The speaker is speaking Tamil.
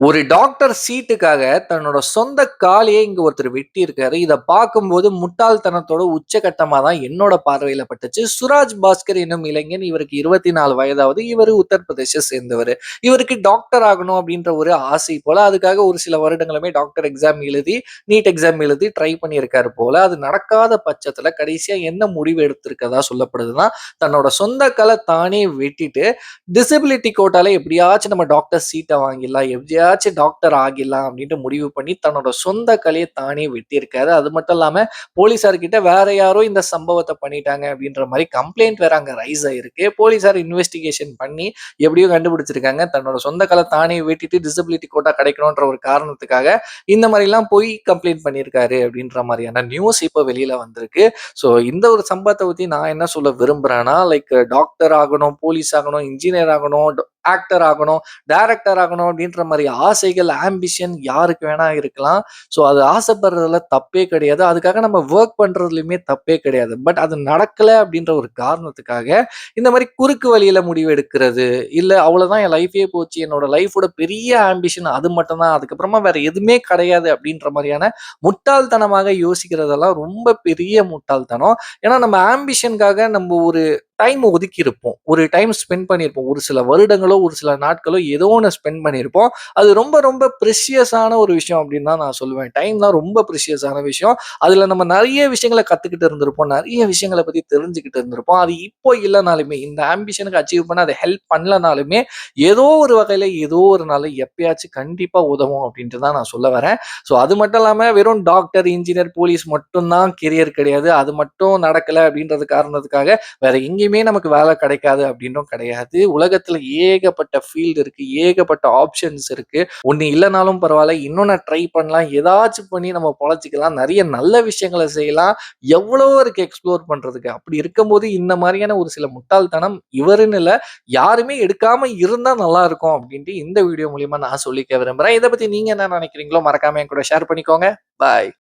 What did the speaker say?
ஒரு டாக்டர் சீட்டுக்காக தன்னோட சொந்த காலையே இங்க ஒருத்தர் வெட்டியிருக்காரு. இத பார்க்கும்போது முட்டாள்தனத்தோட உச்சகட்டமா தான் என்னோட பார்வையில பட்டுச்சு. சுராஜ் பாஸ்கர் என்னும் இளைஞன். இவருக்கு 24 வயதாகுது. இவரு உத்தரப்பிரதேச சேர்ந்தவரு. இவருக்கு டாக்டர் ஆகணும் அப்படின்ற ஒரு ஆசை போல. அதுக்காக ஒரு சில வருடங்களுமே டாக்டர் எக்ஸாம் எழுதி, நீட் எக்ஸாம் எழுதி ட்ரை பண்ணியிருக்காரு போல. அது நடக்காத பட்சத்துல கடைசியா என்ன முடிவு எடுத்திருக்கதா சொல்லப்படுதுன்னா, தன்னோட சொந்த கால தானே வெட்டிட்டு டிசபிலிட்டி கோட்டால எப்படியாச்சும் நம்ம டாக்டர் சீட்ட வாங்கிடலாம். எப்படியாச்சும் டாக்டர் ஆகிடலாம் அப்படின்ட்டு முடிவு பண்ணி தன்னோட சொந்த கலைய தானே வெட்டியிருக்காரு. அது மட்டும் இல்லாம போலீஸார்கிட்ட வேற யாரோ இந்த சம்பவத்த பண்ணிட்டாங்க அப்படின்ற மாரி கம்ப்ளைண்ட் வேற அங்க ரைஸ் ஆயிருக்கு. போலீஸார் இன்வெஸ்டிகேஷன் பண்ணி எப்படியோ கண்டுபிடிச்சிருக்காங்க. தன்னோட சொந்த கால தானே வெட்டிட்டு டிசபிலிட்டி கோட்டா கிடைக்கணுன்ற ஒரு காரணத்துக்காக இந்த மாரிலாம் போய் கம்ப்ளைண்ட் பண்ணியிருக்காரு அப்படின்ற மாரியான நியூஸ் இப்ப வெளியில வந்திருக்கு. ஸோ இந்த ஒரு சம்பவத்த பத்தி நான் என்ன சொல்ல விரும்புறேன்னா, லைக் டாக்டர் ஆகணும், போலீஸ் ஆகணும், இன்ஜினியர் ஆகணும், ஆக்டர் ஆகணும், டைரக்டர் ஆகணும் அப்படின்ற மாரி ஆசைகள், ஆம்பிஷன் யாருக்கு வேணா இருக்கலாம். ஸோ அது ஆசைப்படுறதுல தப்பே கிடையாது. அதுக்காக நம்ம வொர்க் பண்றதுலயுமே தப்பே கிடையாது. பட் அது நடக்கல அப்படின்ற ஒரு காரணத்துக்காக, இந்த மாரி குறுக்கு வழியில முடிவு எடுக்கிறது, இல்ல அவ்வளோதான் என் லைஃபே போச்சு. என்னோட லைஃபோட பெரிய ஆம்பிஷன் அது மட்டும் தான். அதுக்கப்புறமா வேற எதுவுமே கிடையாது அப்படின்ற மாரியான முட்டாள்தனமாக யோசிக்கிறதெல்லாம் ரொம்ப பெரிய முட்டாள்தனம். ஏன்னா நம்ம ஆம்பிஷன்க்காக நம்ம ஒரு டைம் ஒதுக்கியிருப்போம். ஒரு டைம் ஸ்பெண்ட் பண்ணியிருப்போம். ஒரு சில வருடங்களோ, ஒரு சில நாட்களோ ஏதோ ஒண்ணு ஸ்பெண்ட் பண்ணியிருப்போம். அது ரொம்ப ரொம்ப ப்ரிஷியஸான ஒரு விஷயம் அப்படின்னு தான் நான் சொல்லுவேன். டைம் தான் ரொம்ப ப்ரிஷியஸான விஷயம். அதுல நம்ம நெறைய விஷயங்கள கத்துக்கிட்டு இருந்திருப்போம். நெறைய விஷயங்கள பத்தி தெரிஞ்சுக்கிட்டு இருந்திருப்போம். அது இப்போ இல்லனாலுமே, இந்த ஆம்பிஷனுக்கு அச்சீவ் பண்ண அது ஹெல்ப் பண்ணலனாலுமே, ஏதோ ஒரு வகையில, ஏதோ ஒரு நாள்ல எப்பயாச்சும் கண்டிப்பா உதவும் அப்படின்ட்டு தான் நான் சொல்ல வரேன். ஸோ அது மட்டும் இல்லாம வெறும் டாக்டர், இன்ஜினியர், போலீஸ் மட்டும் தான் கெரியர் கிடையாது. அது மட்டும் நடக்கல அப்படின்றது காரணத்துக்காக வேற எங்கேயுமே நமக்கு வேலை கிடைக்காது அப்படின்னும் கிடையாது. உலகத்துல ஏகப்பட்ட ஃபீல்டு இருக்கு. ஏகப்பட்ட ஆப்ஷன்ஸ் இருக்கு. ஒண்ணு இல்லனாலும் பரவால்ல. இன்னொன்னு ட்ரை பண்ணலாம். ஏதாச்சும் பண்ணி நம்ம பொழச்சுக்கலாம். நெறைய நல்ல விஷயங்கள செய்யலாம். எவ்வளவோ இருக்கு எக்ஸ்ப்ளோர் பண்றதுக்கு. அப்படி இருக்கும்போது இந்த மாரியான ஒரு சில முட்டாள்தனம் இவருன்னு இல்ல, யாருமே எடுக்காம இருந்தா நல்லா இருக்கும் அப்படின்ட்டு இந்த வீடியோ மூலியமா நான் சொல்லிக்க விரும்புறேன். இத பத்தி நீங்க என்ன நினைக்கிறீங்களோ மறக்காம என் கூட ஷேர் பண்ணிக்கோங்க. பாய்.